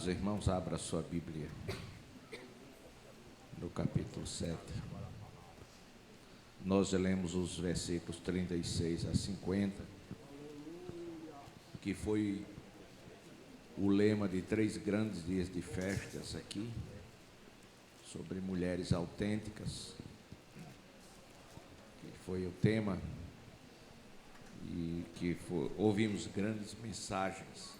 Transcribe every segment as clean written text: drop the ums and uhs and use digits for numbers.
Os irmãos, abra a sua Bíblia no capítulo 7. Nós lemos os versículos 36 a 50, que foi o lema de 3 grandes dias de festas aqui, sobre mulheres autênticas, que foi o tema, e que ouvimos grandes mensagens.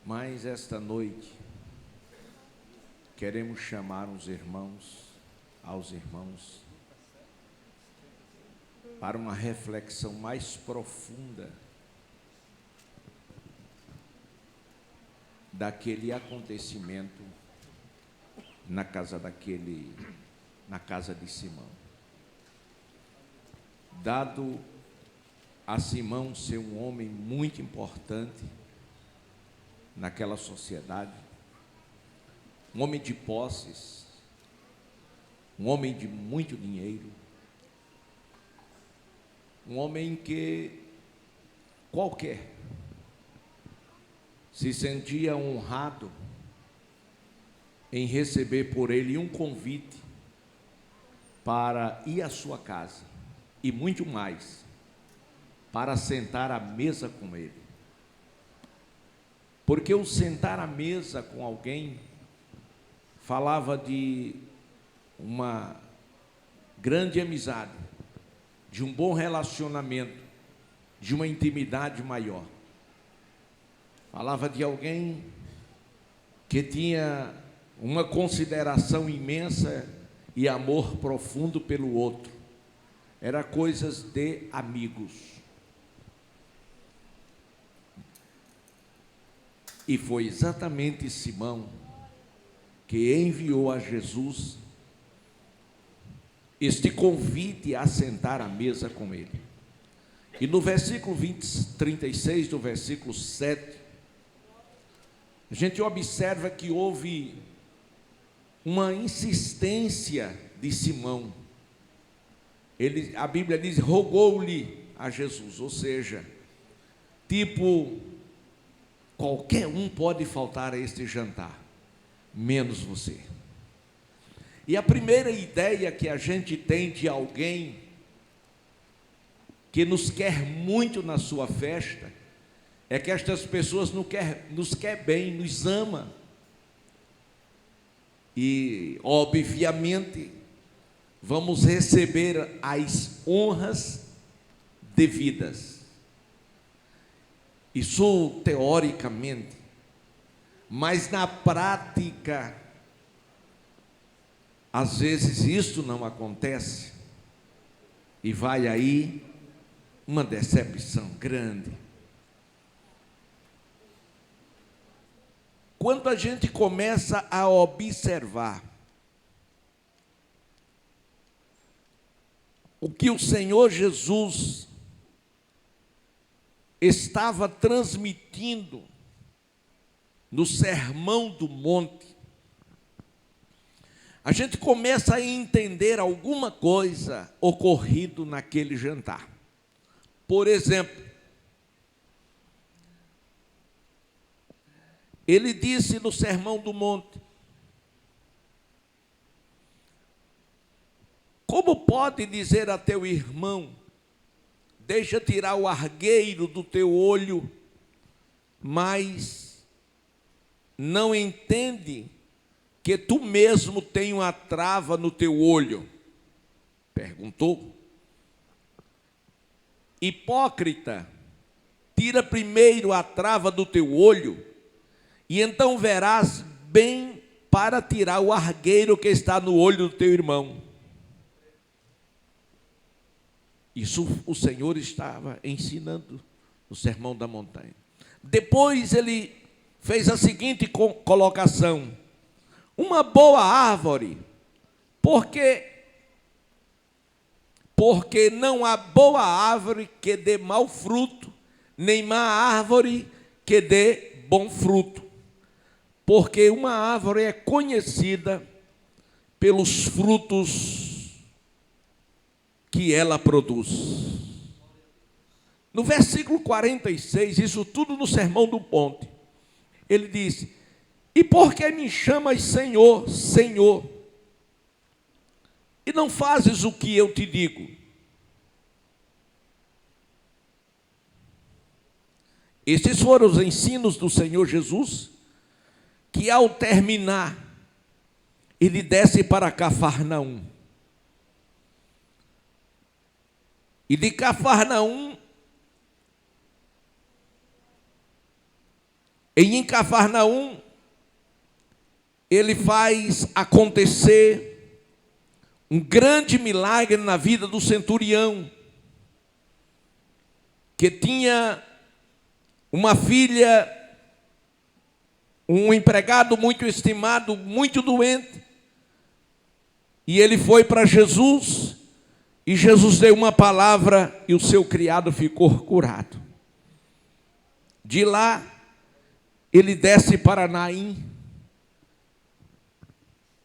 Mas esta noite queremos chamar aos irmãos para uma reflexão mais profunda daquele acontecimento na casa de Simão. Dado a Simão ser um homem muito importante naquela sociedade, um homem de posses, um homem de muito dinheiro, um homem que qualquer se sentia honrado em receber por ele um convite para ir à sua casa e muito mais, para sentar à mesa com ele. Porque o sentar à mesa com alguém falava de uma grande amizade, de um bom relacionamento, de uma intimidade maior. Falava de alguém que tinha uma consideração imensa e amor profundo pelo outro. Era coisas de amigos. E foi exatamente Simão que enviou a Jesus este convite a sentar à mesa com ele. E no versículo 36 do versículo 7, a gente observa que houve uma insistência de Simão. A Bíblia diz, rogou-lhe a Jesus, ou seja, qualquer um pode faltar a este jantar, menos você. E a primeira ideia que a gente tem de alguém que nos quer muito na sua festa é que estas pessoas nos quer bem, nos ama. E, obviamente, vamos receber as honras devidas. Isso teoricamente, mas na prática, às vezes isso não acontece, e vai aí uma decepção grande. Quando a gente começa a observar o que o Senhor Jesus estava transmitindo no Sermão do Monte, a gente começa a entender alguma coisa ocorrido naquele jantar. Por exemplo, ele disse no Sermão do Monte: como pode dizer a teu irmão, deixa tirar o argueiro do teu olho, mas não entende que tu mesmo tem uma trava no teu olho? Perguntou. Hipócrita, tira primeiro a trava do teu olho, e então verás bem para tirar o argueiro que está no olho do teu irmão. Isso o Senhor estava ensinando no Sermão da Montanha. Depois ele fez a seguinte colocação: uma boa árvore, porque não há boa árvore que dê mau fruto, nem má árvore que dê bom fruto. Porque uma árvore é conhecida pelos frutos que ela produz. No versículo 46, isso tudo no Sermão do Monte, ele disse: e por que me chamas Senhor, Senhor, e não fazes o que eu te digo? Estes foram os ensinos do Senhor Jesus, que ao terminar, ele desce para Cafarnaum. E de Cafarnaum, em Cafarnaum, ele faz acontecer um grande milagre na vida do centurião, que tinha uma filha, um empregado muito estimado, muito doente, e ele foi para Jesus, e Jesus deu uma palavra, e o seu criado ficou curado. De lá, ele desce para Naim.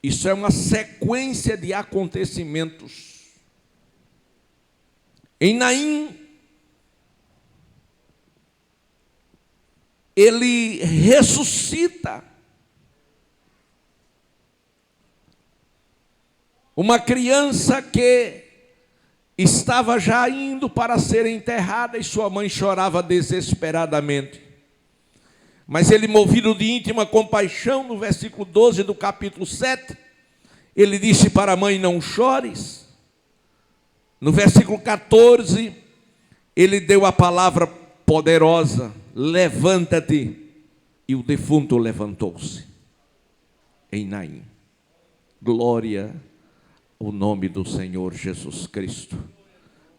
Isso é uma sequência de acontecimentos. Em Naim, ele ressuscita uma criança que estava já indo para ser enterrada e sua mãe chorava desesperadamente. Mas ele, movido de íntima compaixão, no versículo 12 do capítulo 7, ele disse para a mãe: não chores. No versículo 14, ele deu a palavra poderosa: levanta-te. E o defunto levantou-se. Em Naim. Glória ao nome do Senhor Jesus Cristo.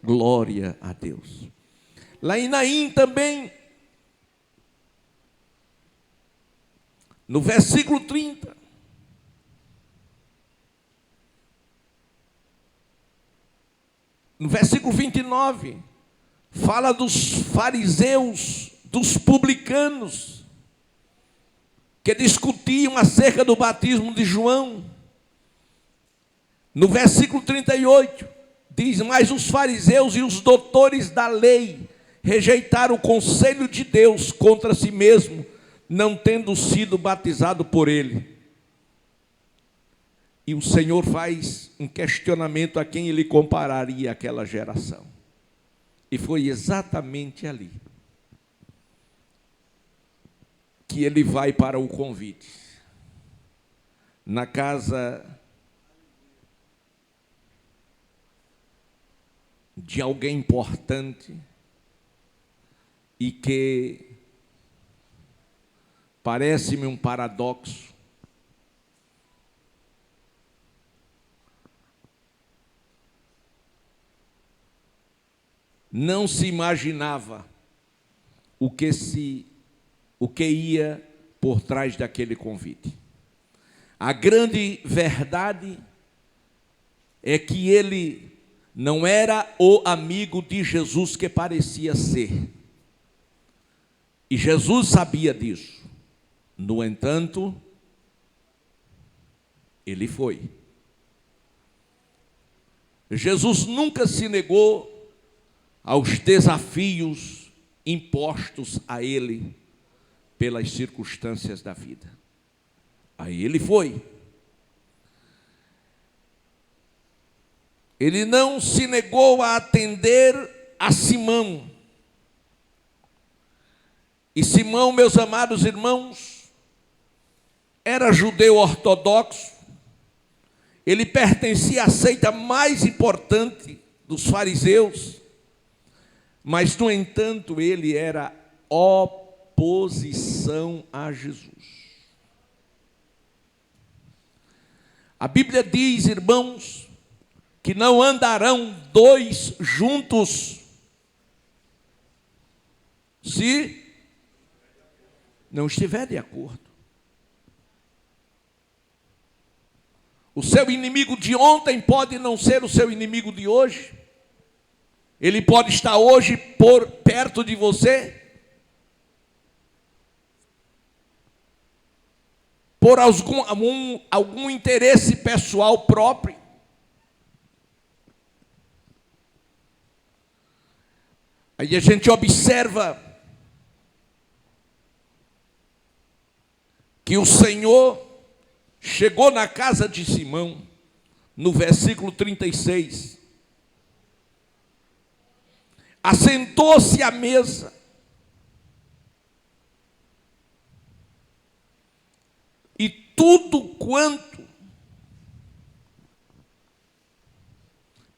Glória a Deus. Lá em Naim também, no versículo 30, no versículo 29, fala dos fariseus, dos publicanos, que discutiam acerca do batismo de João. No versículo 38, diz: mas os fariseus e os doutores da lei rejeitaram o conselho de Deus contra si mesmo, não tendo sido batizado por ele. E o Senhor faz um questionamento a quem ele compararia aquela geração. E foi exatamente ali que ele vai para o convite. Na casa de alguém importante e que parece-me um paradoxo. Não se imaginava o que ia por trás daquele convite. A grande verdade é que ele não era o amigo de Jesus que parecia ser. E Jesus sabia disso. No entanto, ele foi. Jesus nunca se negou aos desafios impostos a ele pelas circunstâncias da vida. Aí ele foi. Ele não se negou a atender a Simão. E Simão, meus amados irmãos, era judeu ortodoxo. Ele pertencia à seita mais importante dos fariseus. Mas, no entanto, ele era oposição a Jesus. A Bíblia diz, irmãos, que não andarão dois juntos se não estiver de acordo. O seu inimigo de ontem pode não ser o seu inimigo de hoje. Ele pode estar hoje por perto de você, por algum interesse pessoal próprio. Aí a gente observa que o Senhor chegou na casa de Simão, no versículo 36. Assentou-se à mesa. E tudo quanto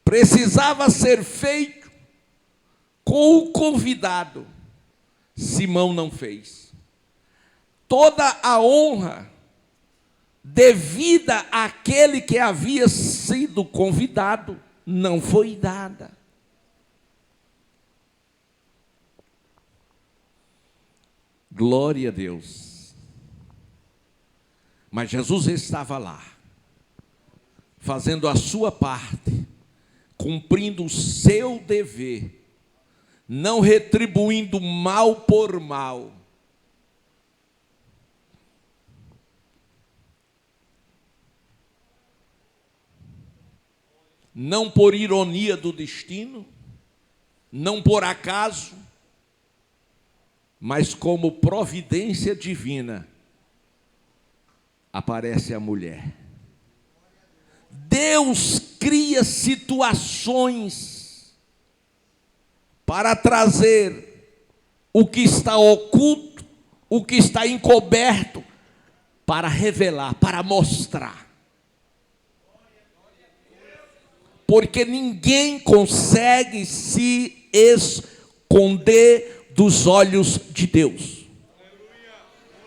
precisava ser feito com o convidado, Simão não fez. Toda a honra devida àquele que havia sido convidado não foi dada. Glória a Deus. Mas Jesus estava lá, fazendo a sua parte, cumprindo o seu dever, não retribuindo mal por mal. Não por ironia do destino, não por acaso, mas como providência divina, aparece a mulher. Deus cria situações para trazer o que está oculto, o que está encoberto, para revelar, para mostrar. Porque ninguém consegue se esconder dos olhos de Deus.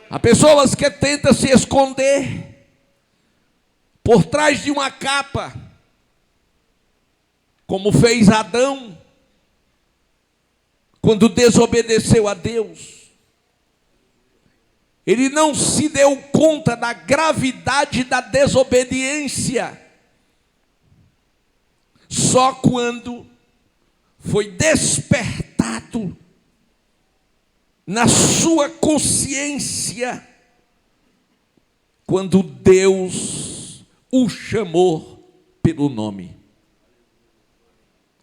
Há pessoas que tentam se esconder por trás de uma capa, como fez Adão, quando desobedeceu a Deus. Ele não se deu conta da gravidade da desobediência, só quando foi despertado na sua consciência, quando Deus o chamou pelo nome.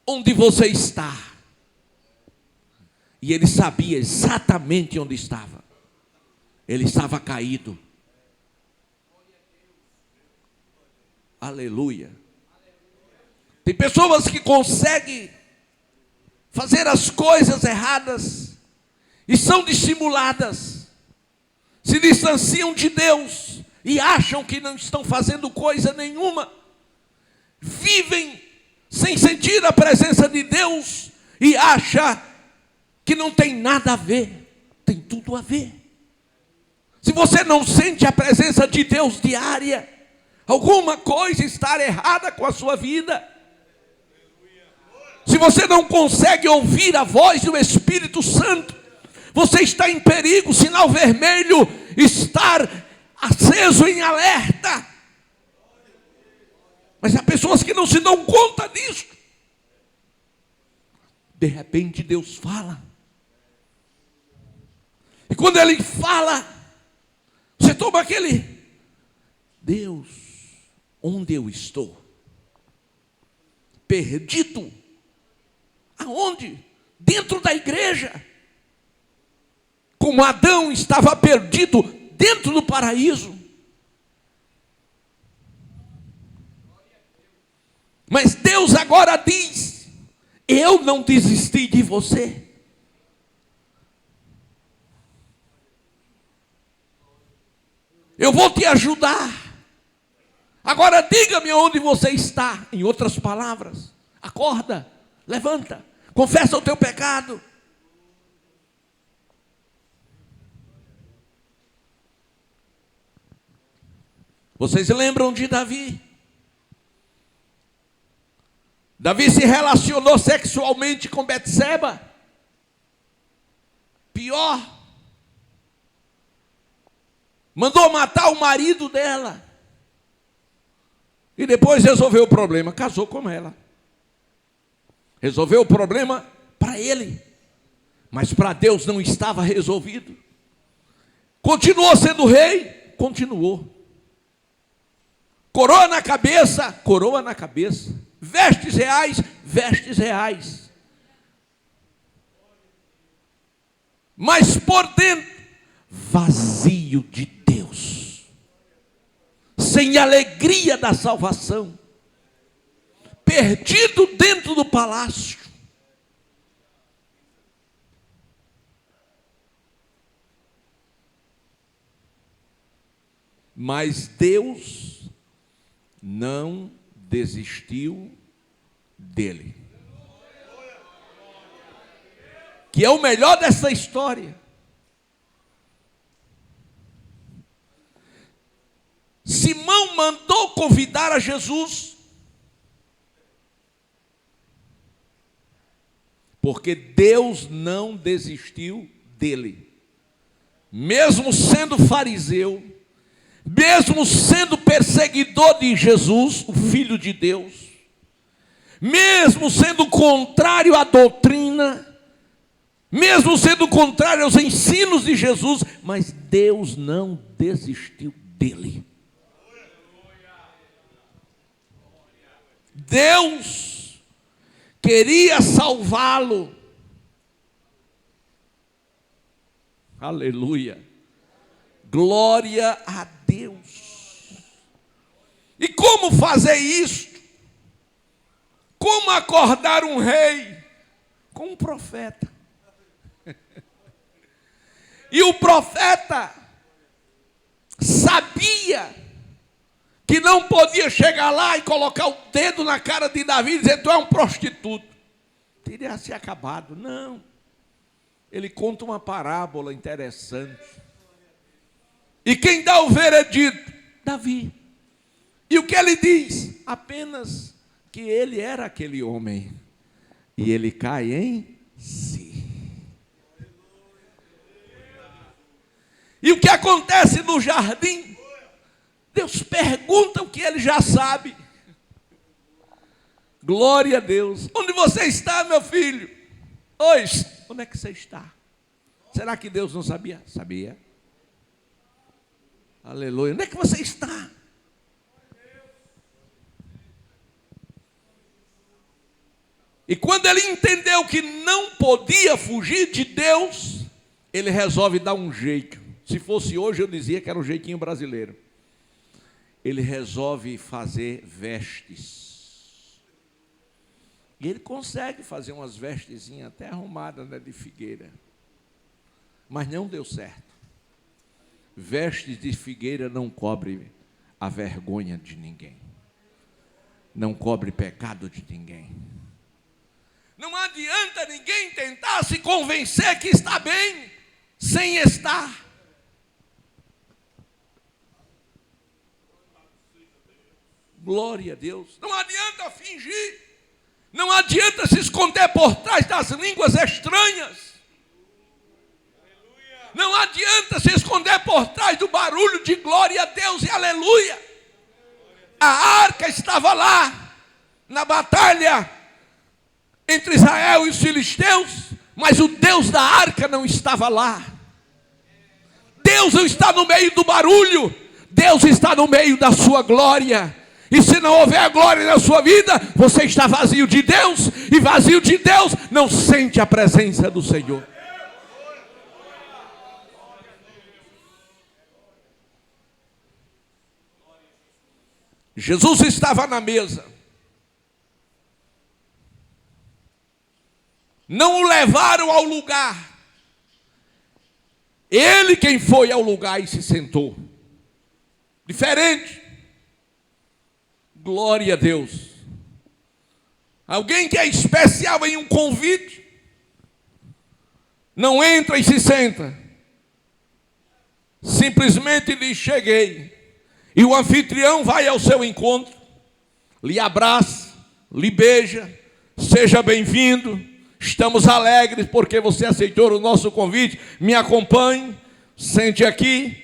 Onde você está? E ele sabia exatamente onde estava. Ele estava caído. Aleluia. Tem pessoas que conseguem fazer as coisas erradas e são dissimuladas, se distanciam de Deus e acham que não estão fazendo coisa nenhuma, vivem sem sentir a presença de Deus e acham que não tem nada a ver. Tem tudo a ver. Se você não sente a presença de Deus diária, alguma coisa está errada com a sua vida. Se você não consegue ouvir a voz do Espírito Santo, você está em perigo, sinal vermelho, estar aceso em alerta. Mas há pessoas que não se dão conta disso. De repente Deus fala. E quando Ele fala, você toma aquele: Deus, onde eu estou? Perdido. Aonde? Dentro da igreja. Como Adão estava perdido dentro do paraíso. Mas Deus agora diz: eu não desisti de você. Eu vou te ajudar. Agora diga-me onde você está. Em outras palavras, acorda, levanta, confessa o teu pecado. Vocês lembram de Davi? Davi se relacionou sexualmente com Betseba. Pior, mandou matar o marido dela. E depois resolveu o problema, casou com ela. Resolveu o problema para ele, mas para Deus não estava resolvido. Continuou sendo rei? Continuou. Coroa na cabeça? Coroa na cabeça. Vestes reais? Vestes reais. mas por dentro vazio de Deus, sem alegria da salvação, perdido dentro do palácio. Mas Deus não desistiu dele. Que é o melhor dessa história. Simão mandou convidar a Jesus, porque Deus não desistiu dele. Mesmo sendo fariseu, mesmo sendo perseguidor de Jesus, o Filho de Deus, mesmo sendo contrário à doutrina, mesmo sendo contrário aos ensinos de Jesus, mas Deus não desistiu dele. Deus queria salvá-lo. Aleluia. Glória a Deus. E como fazer isso? Como acordar um rei? Com um profeta. E o profeta sabia que não podia chegar lá e colocar o dedo na cara de Davi e dizer: tu é um prostituto. Teria se acabado. Não. Ele conta uma parábola interessante. E quem dá o veredito? Davi. E o que ele diz? Apenas que ele era aquele homem. E ele cai em si. E o que acontece no jardim? Deus pergunta o que ele já sabe. Glória a Deus. Onde você está, meu filho? Hoje, onde é que você está? Será que Deus não sabia? Sabia. Aleluia. Onde é que você está? E quando ele entendeu que não podia fugir de Deus, ele resolve dar um jeito. Se fosse hoje, eu dizia que era um jeitinho brasileiro. Ele resolve fazer vestes. E ele consegue fazer umas vestezinhas até arrumadas, né, de figueira. Mas não deu certo. Vestes de figueira não cobre a vergonha de ninguém. Não cobre pecado de ninguém. Não adianta ninguém tentar se convencer que está bem, sem estar. Glória a Deus. Não adianta fingir. Não adianta se esconder por trás das línguas estranhas. Não adianta se esconder por trás do barulho de glória a Deus e aleluia. A arca estava lá, na batalha entre Israel e os filisteus, mas o Deus da arca não estava lá. Deus não está no meio do barulho, Deus está no meio da sua glória. E se não houver glória na sua vida, você está vazio de Deus, e vazio de Deus não sente a presença do Senhor. Jesus estava na mesa. Não o levaram ao lugar. Ele quem foi ao lugar e se sentou. Diferente. Glória a Deus. Alguém que é especial em um convite, não entra e se senta. Simplesmente diz: cheguei. E o anfitrião vai ao seu encontro, lhe abraça, lhe beija, seja bem-vindo, estamos alegres porque você aceitou o nosso convite, me acompanhe, sente aqui.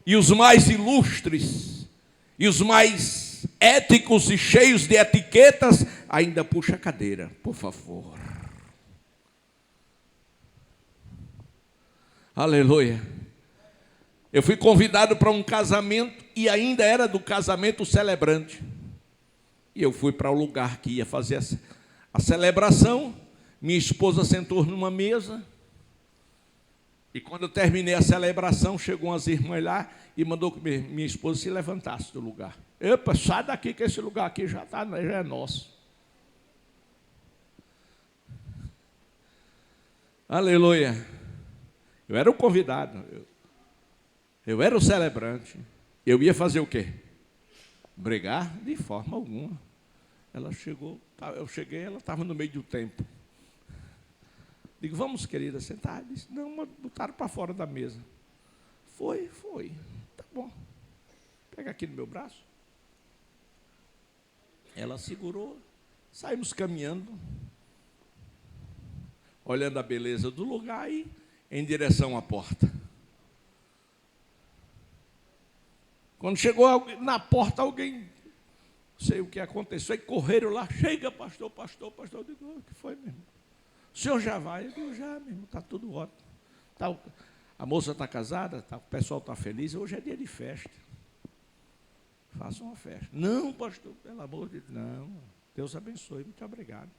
E os mais ilustres, e os mais éticos e cheios de etiquetas, ainda puxa a cadeira, por favor. Aleluia. Eu fui convidado para um casamento e ainda era do casamento celebrante. E eu fui para o lugar que ia fazer a celebração. Minha esposa sentou numa mesa E quando eu terminei a celebração, chegou umas irmãs lá e mandou que minha esposa se levantasse do lugar. Epa, sai daqui que esse lugar aqui já é nosso. Aleluia. Eu era o convidado. Eu era o celebrante. Eu ia fazer o quê? Brigar? De forma alguma. Ela chegou, eu cheguei, ela estava no meio do templo. Digo, vamos, querida, sentar. Disse, não, botaram para fora da mesa. Foi. Tá bom. Pega aqui no meu braço. Ela segurou. Saímos caminhando, olhando a beleza do lugar e em direção à porta. Quando chegou na porta, alguém, não sei o que aconteceu, e correram lá, chega, pastor. Eu digo, o que foi mesmo? O senhor já vai? Eu digo, já, mesmo, está tudo ótimo. A moça está casada, o pessoal está feliz, hoje é dia de festa. Faça uma festa. Não, pastor, pelo amor de Deus, não. Deus abençoe, muito obrigado.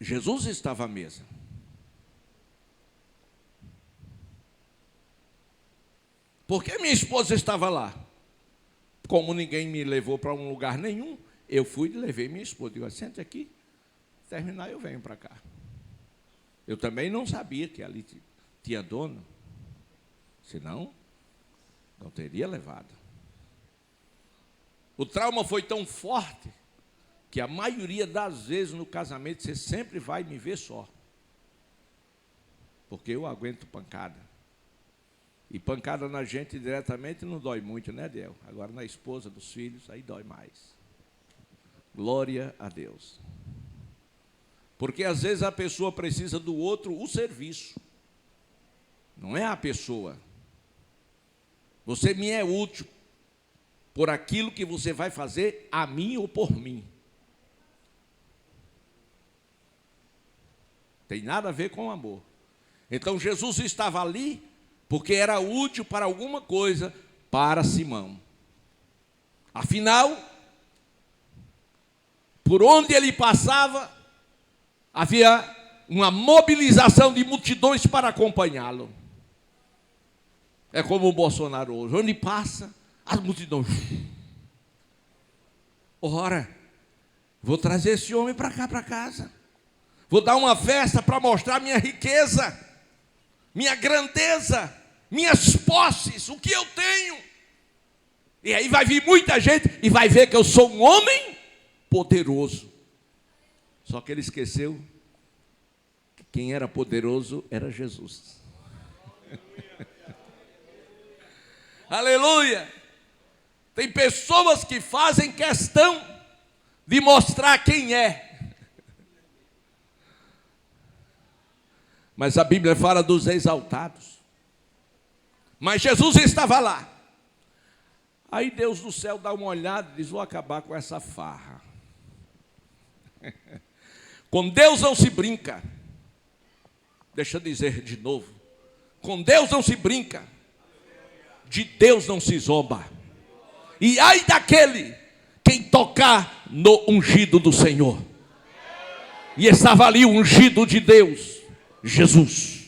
Jesus estava à mesa. Por que minha esposa estava lá? Como ninguém me levou para um lugar nenhum, eu fui e levei minha esposa. Digo, sente aqui, terminar eu venho para cá. Eu também não sabia que ali tinha dono, senão não teria levado. O trauma foi tão forte que a maioria das vezes no casamento você sempre vai me ver só. Porque eu aguento pancada. E pancada na gente diretamente não dói muito, né, Del? Agora na esposa, dos filhos, aí dói mais. Glória a Deus. Porque às vezes a pessoa precisa do outro, o serviço. Não é a pessoa. Você me é útil por aquilo que você vai fazer a mim ou por mim. Tem nada a ver com amor. Então Jesus estava ali porque era útil para alguma coisa para Simão. Afinal, por onde ele passava, havia uma mobilização de multidões para acompanhá-lo. É como o Bolsonaro hoje, onde passa, as multidões. Ora, vou trazer esse homem para cá, para casa. Vou dar uma festa para mostrar minha riqueza, minha grandeza, minhas posses, o que eu tenho. E aí vai vir muita gente e vai ver que eu sou um homem poderoso. Só que ele esqueceu que quem era poderoso era Jesus. Aleluia! Tem pessoas que fazem questão de mostrar quem é. Mas a Bíblia fala dos exaltados. Mas Jesus estava lá. Aí Deus do céu dá uma olhada e diz, vou acabar com essa farra. Com Deus não se brinca. Deixa eu dizer de novo. Com Deus não se brinca. De Deus não se zomba. E ai daquele quem tocar no ungido do Senhor. E estava ali o ungido de Deus, Jesus.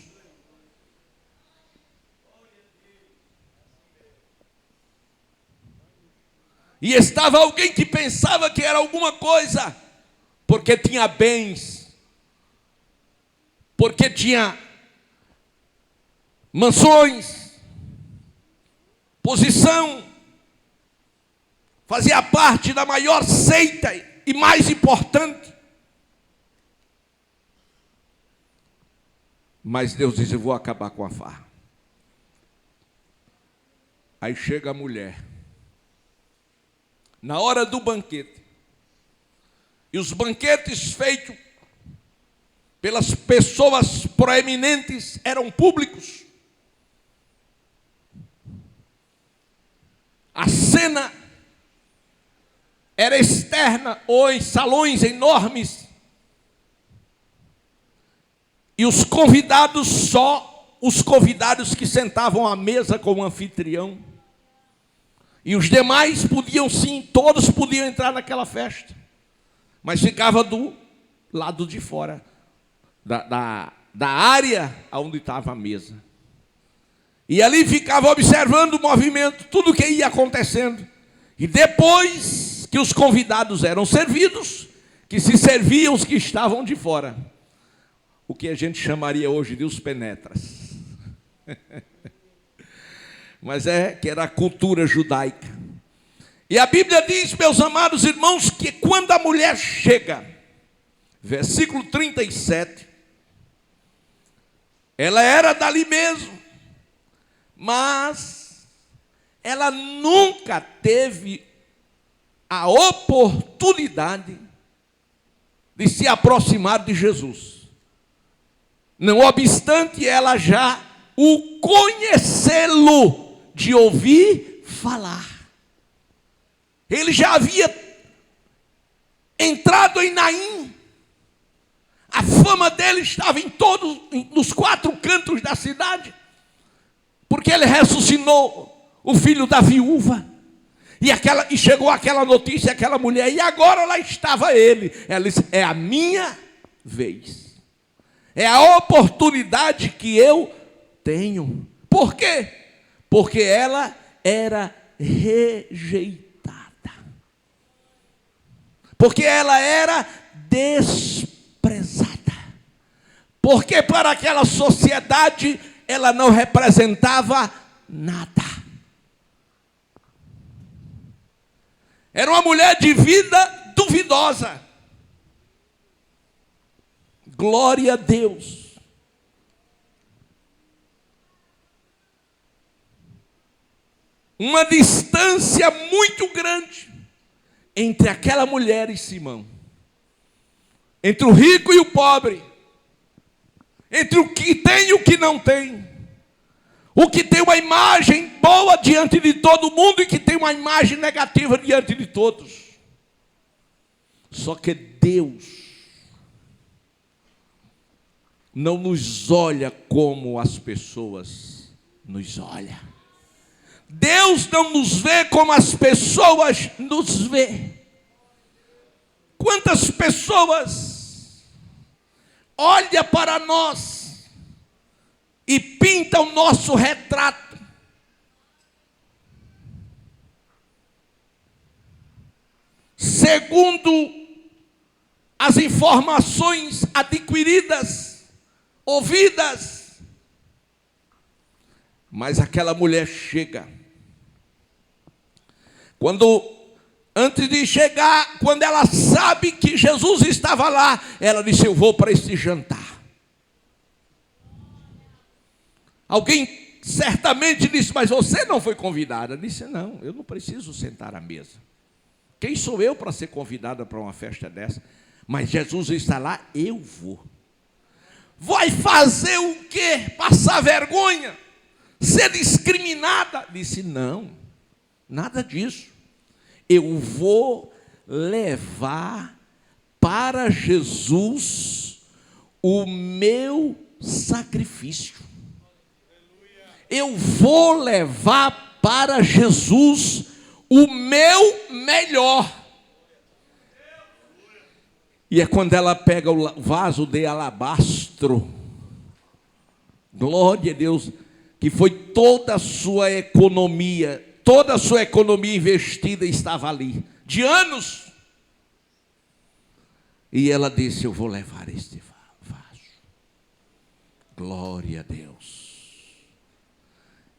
E estava alguém que pensava que era alguma coisa, porque tinha bens, porque tinha mansões, posição, fazia parte da maior seita e mais importante. Mas Deus diz, eu vou acabar com a farra. Aí chega a mulher, na hora do banquete, e os banquetes feitos pelas pessoas proeminentes eram públicos. A cena era externa ou em salões enormes. E os convidados, só os convidados que sentavam à mesa com o anfitrião. E os demais podiam sim, todos podiam entrar naquela festa. Mas ficava do lado de fora da área onde estava a mesa. E ali ficava observando o movimento, tudo o que ia acontecendo. E depois que os convidados eram servidos, que se serviam os que estavam de fora. O que a gente chamaria hoje de os penetras. Mas que era a cultura judaica. E a Bíblia diz, meus amados irmãos, que quando a mulher chega, versículo 37, ela era dali mesmo, mas ela nunca teve a oportunidade de se aproximar de Jesus. Não obstante ela já o conhecê-lo, de ouvir falar. Ele já havia entrado em Naim. A fama dele estava nos 4 cantos da cidade, porque ele ressuscitou o filho da viúva. E chegou aquela notícia, aquela mulher, e agora lá estava ele. Ela disse, é a minha vez. É a oportunidade que eu tenho. Por quê? Porque ela era rejeitada. Porque ela era desprezada. Porque para aquela sociedade ela não representava nada. Era uma mulher de vida duvidosa. Glória a Deus. Uma distância muito grande entre aquela mulher e Simão. Entre o rico e o pobre. Entre o que tem e o que não tem. O que tem uma imagem boa diante de todo mundo e que tem uma imagem negativa diante de todos. Só que Deus não nos olha como as pessoas nos olham. Deus não nos vê como as pessoas nos vê. Quantas pessoas olham para nós e pinta o nosso retrato. Segundo as informações adquiridas, ouvidas. Mas aquela mulher chega. Antes de chegar, quando ela sabe que Jesus estava lá, ela disse, eu vou para esse jantar. Alguém certamente disse, mas você não foi convidada. Ela disse, não, eu não preciso sentar à mesa. Quem sou eu para ser convidada para uma festa dessa? Mas Jesus está lá, eu vou. Vai fazer o quê? Passar vergonha? Ser discriminada? Disse, não, nada disso. Eu vou levar para Jesus o meu sacrifício. Eu vou levar para Jesus o meu melhor. E é quando ela pega o vaso de alabastro, glória a Deus, que foi toda a sua economia investida estava ali, de anos. E ela disse, eu vou levar este vaso. Glória a Deus.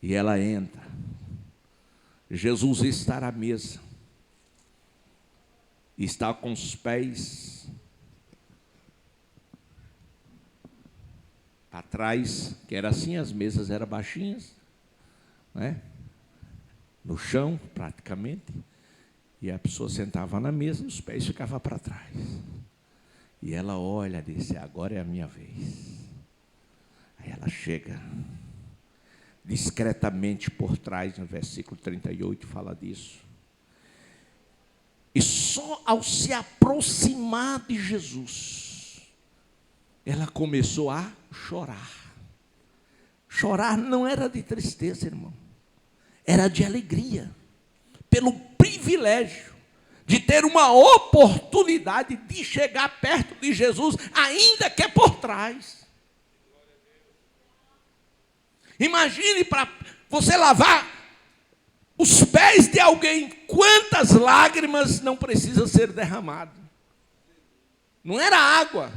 E ela entra. Jesus está à mesa. Está com os pés atrás, que era assim, as mesas eram baixinhas, né? No chão, praticamente. E a pessoa sentava na mesa e os pés ficavam para trás. E ela olha e disse, agora é a minha vez. Aí ela chega discretamente por trás, no versículo 38 fala disso. E só ao se aproximar de Jesus, ela começou a chorar. Chorar não era de tristeza, irmão. Era de alegria. Pelo privilégio de ter uma oportunidade de chegar perto de Jesus, ainda que é por trás. Imagine para você lavar os pés de alguém, quantas lágrimas não precisam ser derramadas. Não era água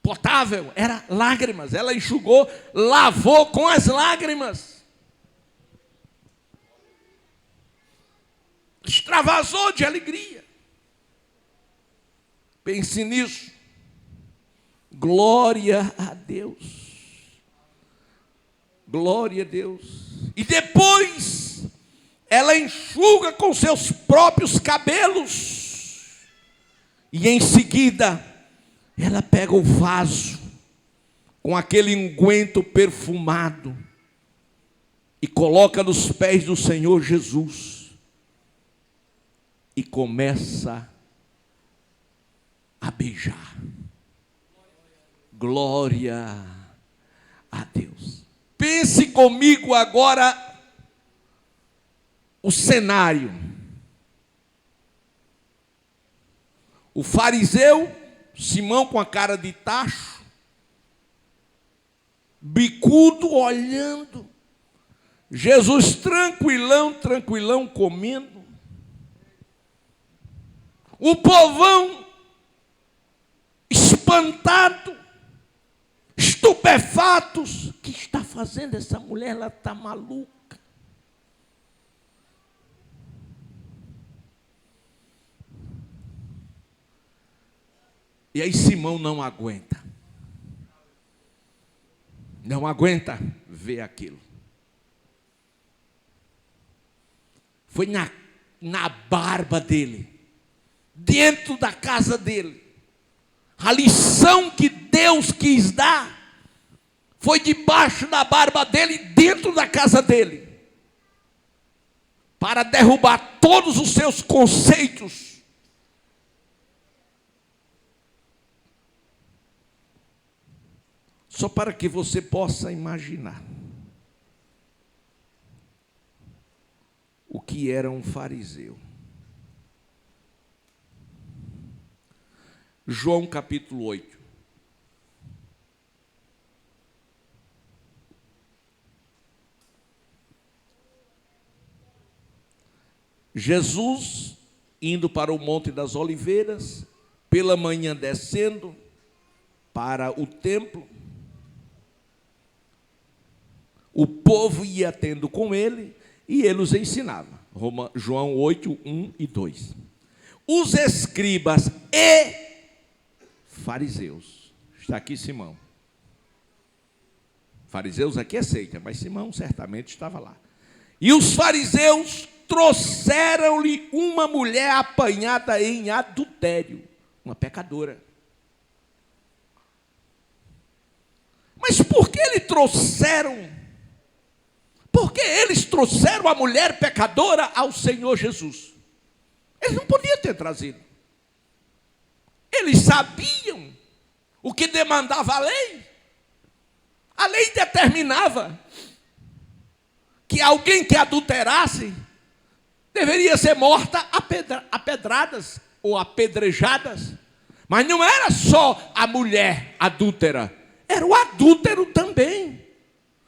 potável, era lágrimas. Ela enxugou, lavou com as lágrimas. Extravasou de alegria. Pense nisso. Glória a Deus. Glória a Deus. E depois, ela enxuga com seus próprios cabelos. E em seguida, ela pega o vaso com aquele unguento perfumado e coloca nos pés do Senhor Jesus. E começa a beijar. Glória a Deus. Pense comigo agora o cenário. O fariseu, Simão com a cara de tacho, bicudo, olhando. Jesus tranquilão, comendo. O povão espantado, estupefatos. O que está fazendo essa mulher? Ela está maluca. E aí Simão não aguenta. Não aguenta ver aquilo. Foi na barba dele. Dentro da casa dele. A lição que Deus quis dar foi debaixo da barba dele, dentro da casa dele, para derrubar todos os seus conceitos. Só para que você possa imaginar o que era um fariseu. João capítulo 8. Jesus, indo para o Monte das Oliveiras, pela manhã descendo para o templo, o povo ia tendo com ele e ele os ensinava. João 8, 1 e 2. Os escribas e fariseus. Está aqui Simão. Fariseus aqui é seita, mas Simão certamente estava lá. E os fariseus trouxeram-lhe uma mulher apanhada em adultério, uma pecadora. Mas por que eles trouxeram? Porque eles trouxeram a mulher pecadora ao Senhor Jesus. Eles não podiam ter trazido. Eles sabiam o que demandava a lei. A lei determinava que alguém que adulterasse deveria ser morta a pedradas ou apedrejadas. Mas não era só a mulher adúltera, era o adúltero também.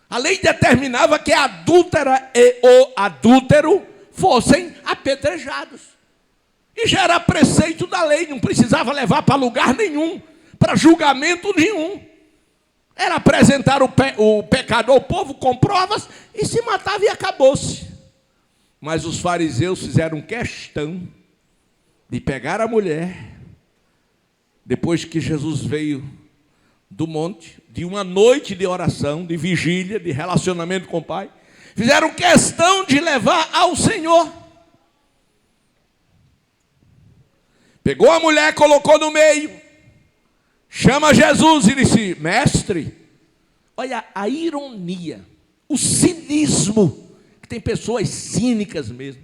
A lei determinava que a adúltera e o adúltero fossem apedrejados. E já era preceito da lei, não precisava levar para lugar nenhum, para julgamento nenhum. Era apresentar o pecador ao povo com provas e se matava e acabou-se. Mas os fariseus fizeram questão de pegar a mulher, depois que Jesus veio do monte, de uma noite de oração, de vigília, de relacionamento com o Pai, fizeram questão de levar ao Senhor. Pegou a mulher, colocou no meio, chama Jesus e disse: mestre, olha a ironia, o cinismo, que tem pessoas cínicas mesmo.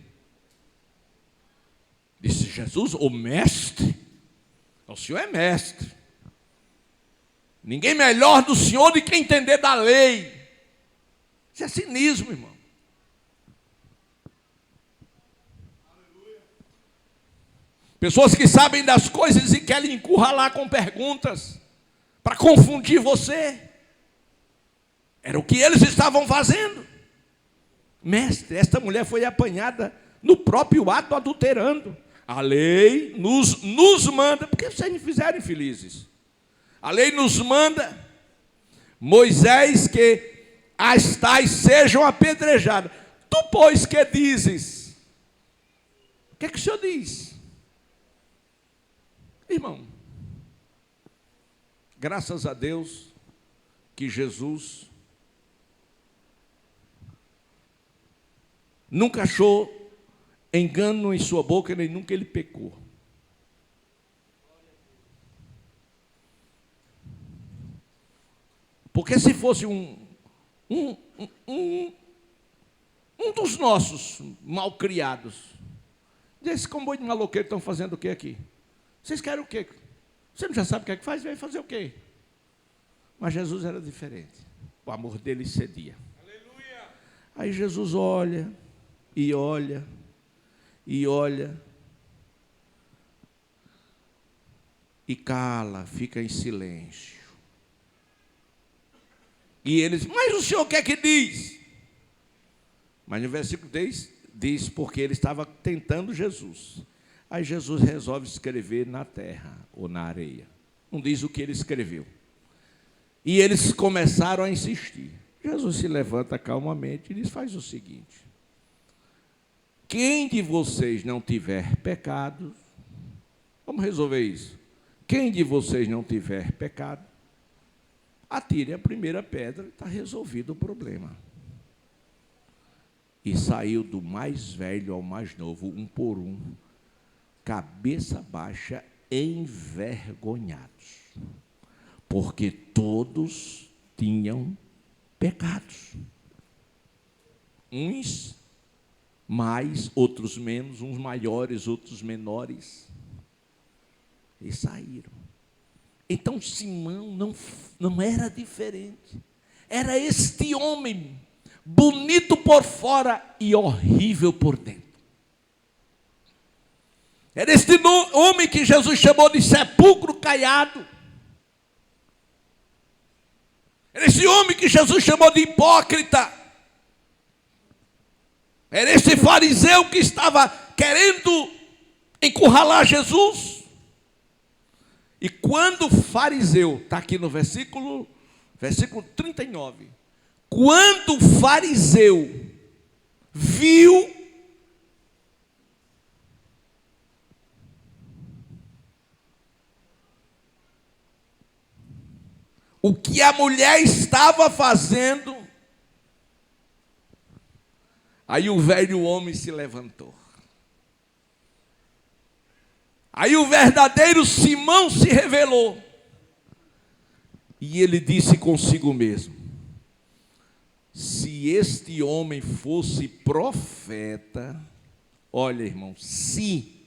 Disse Jesus: o mestre, o senhor é mestre. Ninguém melhor do senhor do que entender da lei. Isso é cinismo, irmão. Pessoas que sabem das coisas e querem encurralar com perguntas para confundir você. Era o que eles estavam fazendo. Mestre, esta mulher foi apanhada no próprio ato adulterando. A lei nos manda, porque vocês me fizeram infelizes. A lei nos manda, Moisés, que as tais sejam apedrejadas. Tu, pois, que dizes? O que é que o senhor diz? Irmão, graças a Deus que Jesus nunca achou engano em sua boca, nem nunca ele pecou. Porque se fosse um dos nossos malcriados, desse comboio de maloqueiro estão fazendo o que aqui? Vocês querem o quê? Você não já sabe o que é que faz? Vem fazer o quê? Mas Jesus era diferente. O amor dele cedia. Aleluia. Aí Jesus olha, e olha, e olha, e cala, fica em silêncio. E eles, mas o senhor o que é que diz? Mas no versículo 10 diz, porque ele estava tentando Jesus. Aí Jesus resolve escrever na terra ou na areia. Não diz o que ele escreveu. E eles começaram a insistir. Jesus se levanta calmamente e diz, faz o seguinte. Quem de vocês não tiver pecado, vamos resolver isso. Quem de vocês não tiver pecado, atire a primeira pedra, está resolvido o problema. E saiu do mais velho ao mais novo, um por um, cabeça baixa, envergonhados, porque todos tinham pecados. Uns mais, outros menos, uns maiores, outros menores. E saíram. Então Simão não era diferente. Era este homem, bonito por fora e horrível por dentro. Era este homem que Jesus chamou de sepulcro caiado. Era esse homem que Jesus chamou de hipócrita. Era esse fariseu que estava querendo encurralar Jesus. E quando o fariseu, está aqui no versículo 39, quando o fariseu viu o que a mulher estava fazendo, aí o velho homem se levantou. Aí o verdadeiro Simão se revelou. E ele disse consigo mesmo, se este homem fosse profeta, olha irmão, se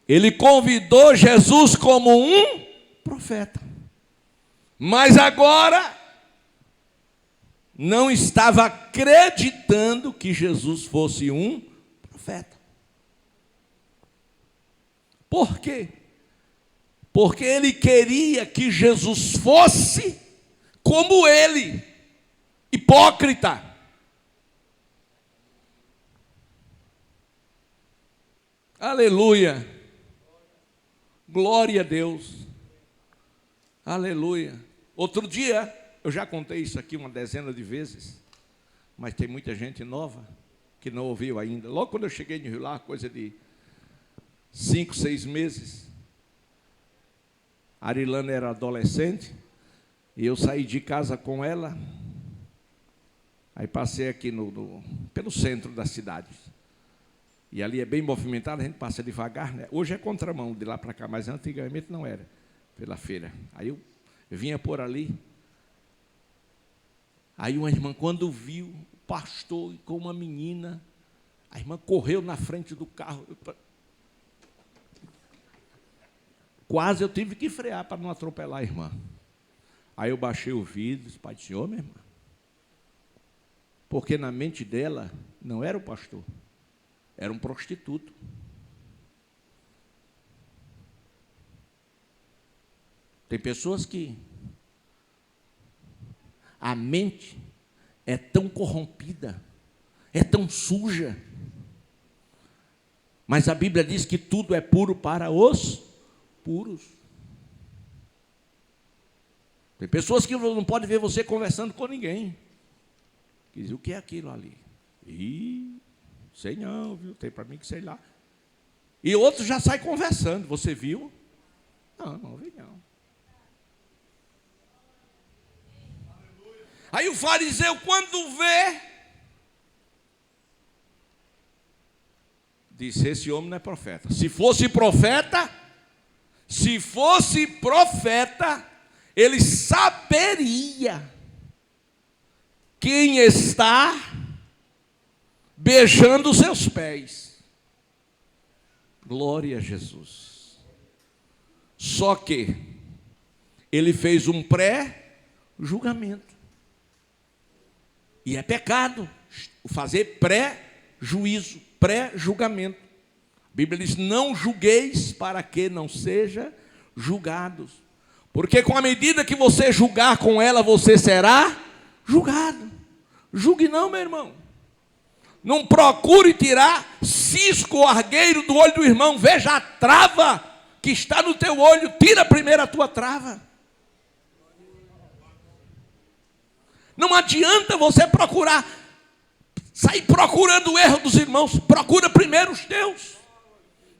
ele convidou Jesus como um profeta, mas agora não estava acreditando que Jesus fosse um profeta. Por quê? Porque ele queria que Jesus fosse como ele, hipócrita. Aleluia. Glória a Deus. Aleluia. Outro dia, eu já contei isso aqui uma dezena de vezes, mas tem muita gente nova que não ouviu ainda. Logo quando eu cheguei no Rio lá, coisa de 5, 6 meses, a Arilana era adolescente, e eu saí de casa com ela, aí passei aqui pelo centro da cidade, e ali é bem movimentado, a gente passa devagar, né? Hoje é contramão de lá para cá, mas antigamente não era, pela feira. Aí eu vinha por ali, aí uma irmã, quando viu o pastor com uma menina, a irmã correu na frente do carro, quase eu tive que frear para não atropelar a irmã. Aí eu baixei o vidro e disse, Pai do Senhor, minha irmã. Porque na mente dela não era o pastor. era um prostituto. Tem pessoas que a mente é tão corrompida, é tão suja, mas a Bíblia diz que tudo é puro para os puros. Tem pessoas que não podem ver você conversando com ninguém. Diz, o que é aquilo ali? Sei não, viu? Tem para mim que sei lá. E outros já saem conversando. Você viu? Não vi não. Aí o fariseu, quando vê, disse, esse homem não é profeta. Se fosse profeta, ele saberia quem está beijando os seus pés. Glória a Jesus. Só que ele fez um pré-julgamento. E é pecado fazer pré-juízo, pré-julgamento. A Bíblia diz, não julgueis para que não seja julgados. Porque com a medida que você julgar com ela, você será julgado. Julgue não, meu irmão. Não procure tirar cisco ou argueiro do olho do irmão. Veja a trava que está no teu olho. Tira primeiro a tua trava. Não adianta você sair procurando o erro dos irmãos. Procura primeiro os teus.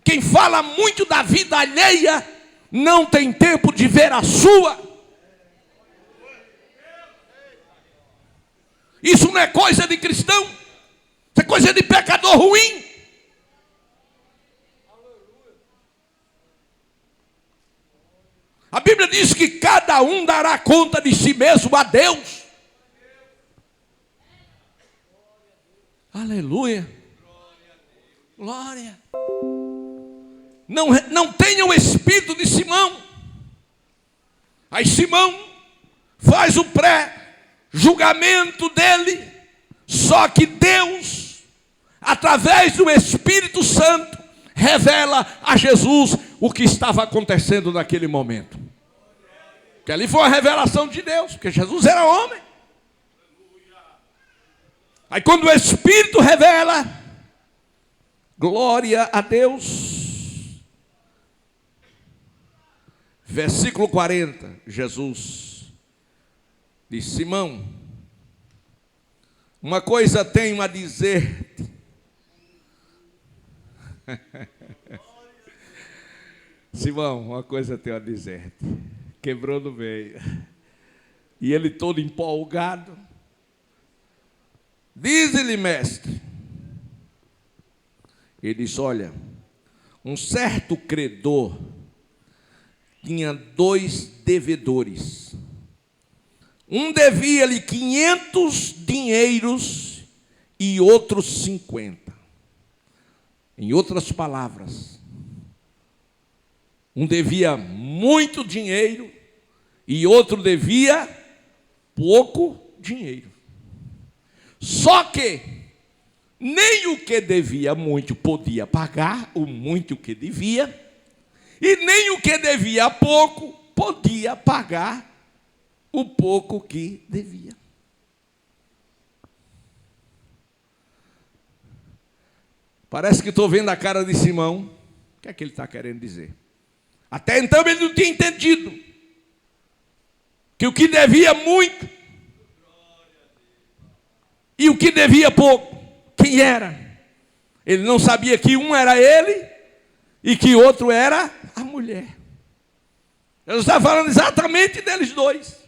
Quem fala muito da vida alheia não tem tempo de ver a sua. Isso não é coisa de cristão. Isso é coisa de pecador ruim. A Bíblia diz que cada um dará conta de si mesmo a Deus. Aleluia. Glória. Não tenha o espírito de Simão. Aí Simão faz o pré-julgamento dele. Só que Deus, através do Espírito Santo, revela a Jesus o que estava acontecendo naquele momento. Que ali foi uma revelação de Deus, porque Jesus era homem. Aí quando o Espírito revela, glória a Deus. Versículo 40, Jesus diz, Simão, uma coisa tenho a dizer-te. Simão, uma coisa tenho a dizer-te. Quebrou no meio. E ele todo empolgado. Diz-lhe, mestre. Ele disse, olha, um certo credor tinha 2 devedores. Um devia-lhe 500 dinheiros e outro 50. Em outras palavras, um devia muito dinheiro e outro devia pouco dinheiro. Só que nem o que devia muito podia pagar o muito que devia, e nem o que devia pouco podia pagar o pouco que devia. Parece que estou vendo a cara de Simão. O que é que ele está querendo dizer? Até então ele não tinha entendido que o que devia muito e o que devia pouco, quem era? Ele não sabia que um era ele e que outro era a mulher. Eu estava falando exatamente deles dois.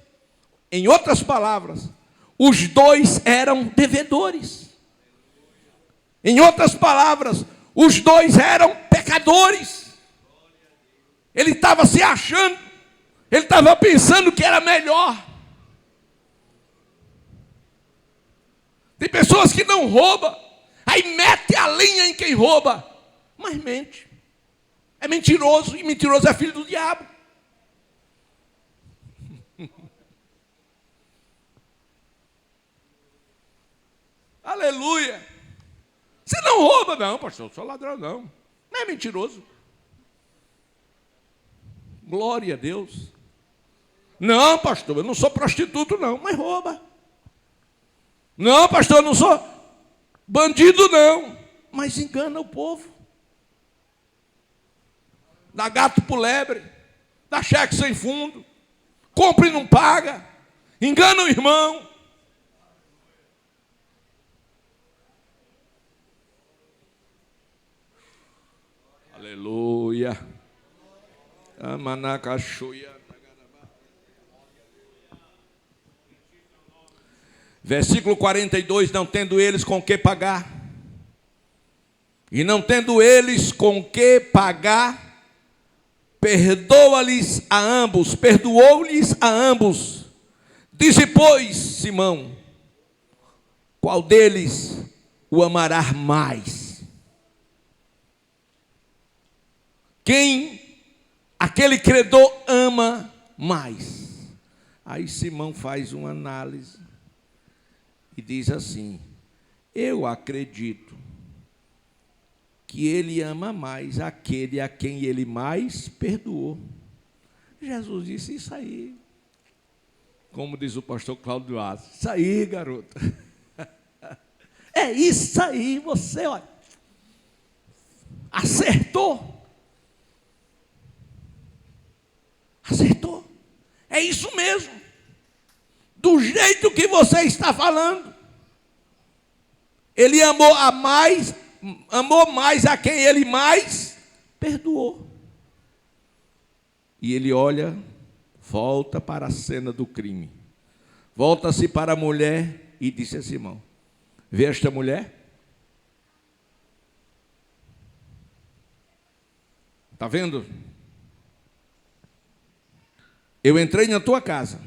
Em outras palavras, os dois eram devedores. Em outras palavras, os dois eram pecadores. Ele estava se achando, ele estava pensando que era melhor. Tem pessoas que não roubam, aí mete a linha em quem rouba, mas mente. É mentiroso, e mentiroso é filho do diabo. Aleluia. Você não rouba, não, pastor, eu sou ladrão, não. Não é mentiroso. Glória a Deus. Não, pastor, eu não sou prostituto, não, mas rouba. Não, pastor, eu não sou bandido, não, mas engana o povo. Dá gato pro lebre, dá cheque sem fundo, compra e não paga, engana o irmão. Aleluia. Amanacaxuia. Versículo 42, não tendo eles com que pagar, e não tendo eles com que pagar, perdoa-lhes a ambos, perdoou-lhes a ambos. Disse, pois, Simão, qual deles o amará mais? Quem aquele credor ama mais? Aí Simão faz uma análise e diz assim: eu acredito que ele ama mais aquele a quem ele mais perdoou. Jesus disse isso aí. Como diz o pastor Cláudio Assis, isso aí, garota. É isso aí, você, olha, acertou. Acertou. É isso mesmo. Do jeito que você está falando. Ele amou mais a quem ele mais perdoou. E ele olha, volta para a cena do crime. Volta-se para a mulher e disse a Simão: vê esta mulher? Está vendo? Eu entrei na tua casa.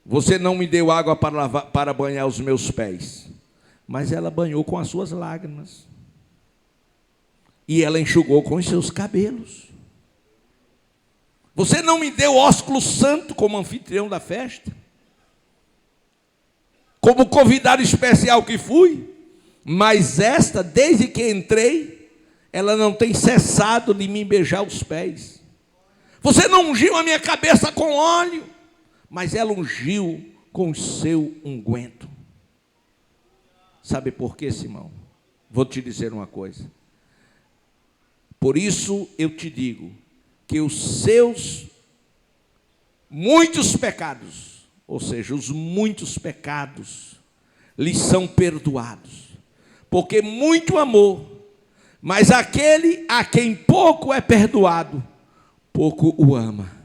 Você não me deu água para banhar os meus pés, mas ela banhou com as suas lágrimas. E ela enxugou com os seus cabelos. Você não me deu ósculo santo como anfitrião da festa, como convidado especial que fui, mas esta, desde que entrei, ela não tem cessado de me beijar os pés. Você não ungiu a minha cabeça com óleo, mas ela ungiu com o seu unguento. Sabe por quê, Simão? Vou te dizer uma coisa. Por isso eu te digo que os seus muitos pecados, ou seja, os muitos pecados, lhes são perdoados. Porque muito amor, mas aquele a quem pouco é perdoado, pouco o ama.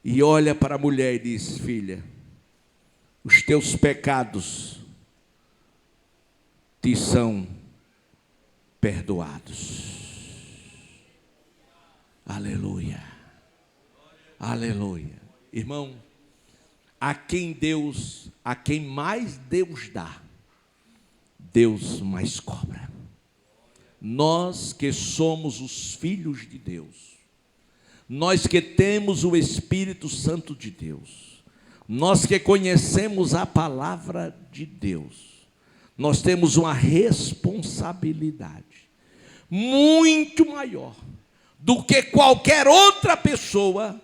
E olha para a mulher e diz: filha, os teus pecados te são perdoados. Aleluia. Aleluia. Irmão, a quem mais Deus dá, Deus mais cobra. Nós que somos os filhos de Deus, nós que temos o Espírito Santo de Deus, nós que conhecemos a palavra de Deus, nós temos uma responsabilidade muito maior do que qualquer outra pessoa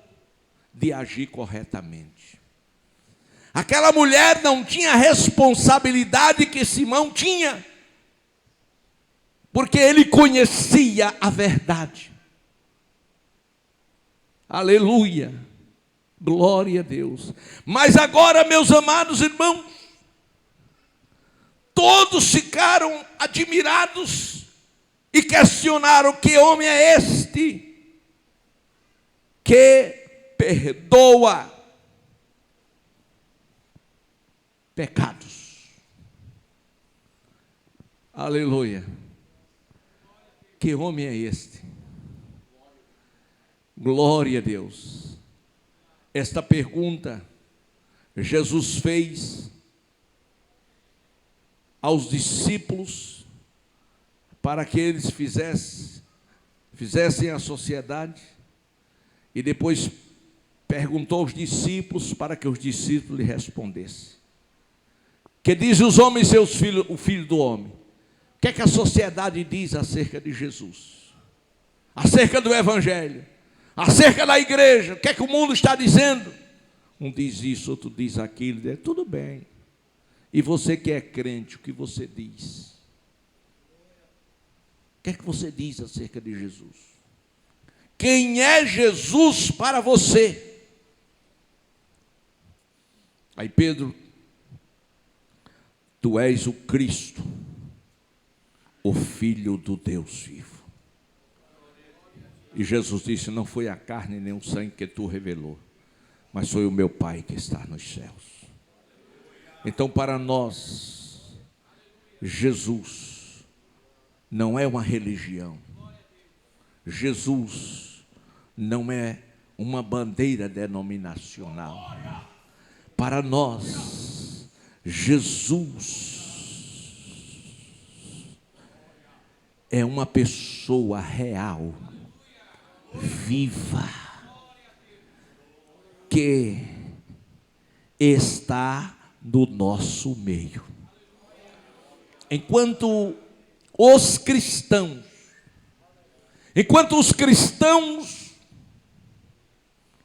de agir corretamente. Aquela mulher não tinha a responsabilidade que Simão tinha, porque ele conhecia a verdade. Aleluia, glória a Deus. Mas agora, meus amados irmãos, todos ficaram admirados e questionaram: que homem é este que perdoa pecados? Aleluia. Que homem é este? Glória a Deus. Esta pergunta Jesus fez aos discípulos para que eles fizessem a sociedade, e depois perguntou aos discípulos para que os discípulos lhe respondessem. que diz os homens seus filhos, o filho do homem. O que é que a sociedade diz acerca de Jesus? Acerca do evangelho? Acerca da igreja? O que é que o mundo está dizendo? Um diz isso, outro diz aquilo. Diz, tudo bem. E você que é crente, o que você diz? O que é que você diz acerca de Jesus? Quem é Jesus para você? Aí Pedro, tu és o Cristo, o Filho do Deus vivo. E Jesus disse, não foi a carne nem o sangue que tu revelou, mas foi o meu Pai que está nos céus. Então para nós, Jesus não é uma religião. Jesus não é uma bandeira denominacional. Para nós, Jesus é uma pessoa real, viva, que está no nosso meio. Enquanto os cristãos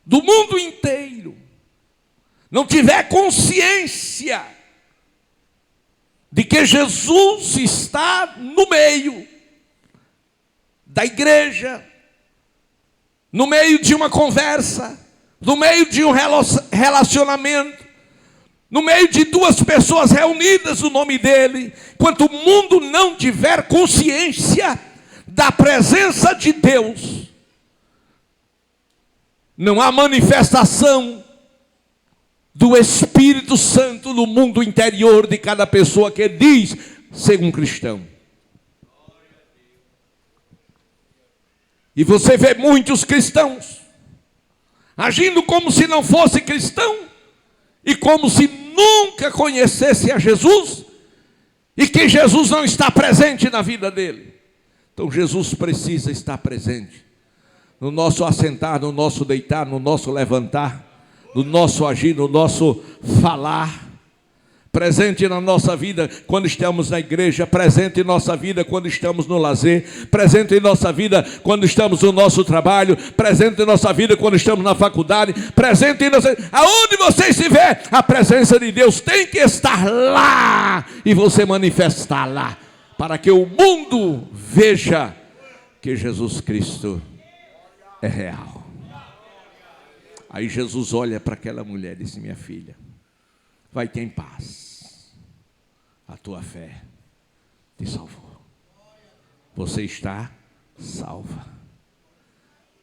do mundo inteiro não tiver consciência de que Jesus está no meio da igreja, no meio de uma conversa, no meio de um relacionamento, no meio de duas pessoas reunidas no nome dele, enquanto o mundo não tiver consciência da presença de Deus, não há manifestação do Espírito Santo no mundo interior de cada pessoa que diz ser um cristão. E você vê muitos cristãos agindo como se não fosse cristão e como se nunca conhecesse a Jesus e que Jesus não está presente na vida dele. Então Jesus precisa estar presente no nosso assentar, no nosso deitar, no nosso levantar, no nosso agir, no nosso falar, presente na nossa vida quando estamos na igreja, presente em nossa vida quando estamos no lazer, presente em nossa vida quando estamos no nosso trabalho, presente em nossa vida quando estamos na faculdade, presente em nossa... Aonde você estiver, a presença de Deus tem que estar lá e você manifestar lá, para que o mundo veja que Jesus Cristo é real. Aí Jesus olha para aquela mulher e diz, minha filha, vai ter em paz, a tua fé te salvou, você está salva.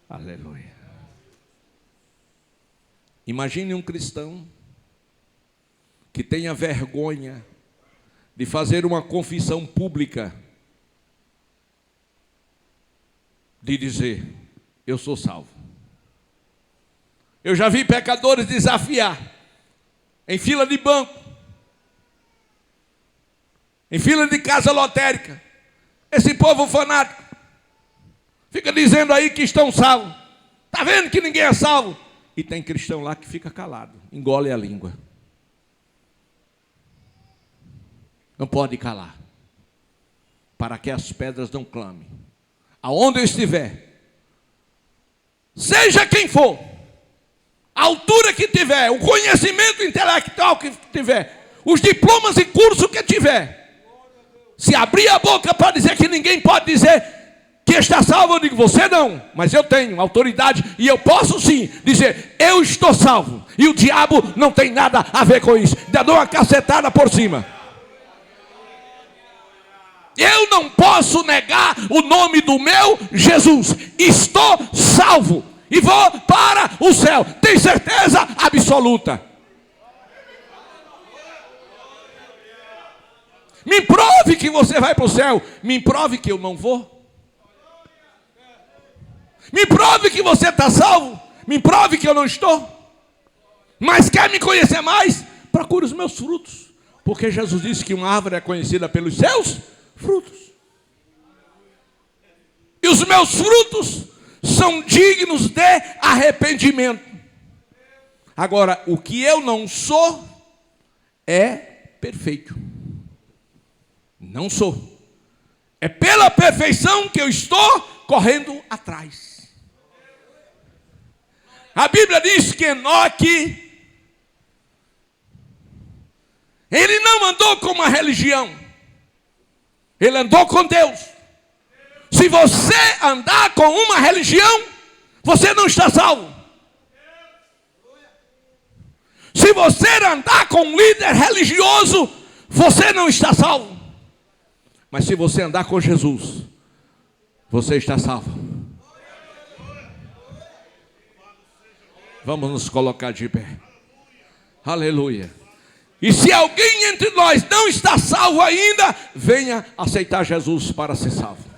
Aleluia. Imagine um cristão que tenha vergonha de fazer uma confissão pública, de dizer, eu sou salvo. Eu já vi pecadores desafiar em fila de banco, em fila de casa lotérica. Esse povo fanático fica dizendo aí que estão salvos. Está vendo que ninguém é salvo? E tem cristão lá que fica calado, engole a língua. Não pode calar, para que as pedras não clamem. Aonde eu estiver, seja quem for, a altura que tiver, o conhecimento intelectual que tiver, os diplomas e curso que tiver, se abrir a boca para dizer que ninguém pode dizer que está salvo, eu digo, você não, mas eu tenho autoridade e eu posso sim dizer, eu estou salvo, e o diabo não tem nada a ver com isso. Ainda dou uma cacetada por cima. Eu não posso negar o nome do meu Jesus. Estou salvo e vou para o céu. Tem certeza absoluta. Me prove que você vai para o céu. Me prove que eu não vou. Me prove que você está salvo. Me prove que eu não estou. Mas quer me conhecer mais? Procure os meus frutos. Porque Jesus disse que uma árvore é conhecida pelos seus frutos. E os meus frutos são dignos de arrependimento. Agora, o que eu não sou é perfeito. Não sou. É pela perfeição que eu estou correndo atrás. A Bíblia diz que Enoque, ele não andou com uma religião, ele andou com Deus. Se você andar com uma religião, você não está salvo. Se você andar com um líder religioso, você não está salvo. Mas se você andar com Jesus, você está salvo. Vamos nos colocar de pé. Aleluia. E se alguém entre nós não está salvo ainda, venha aceitar Jesus para ser salvo.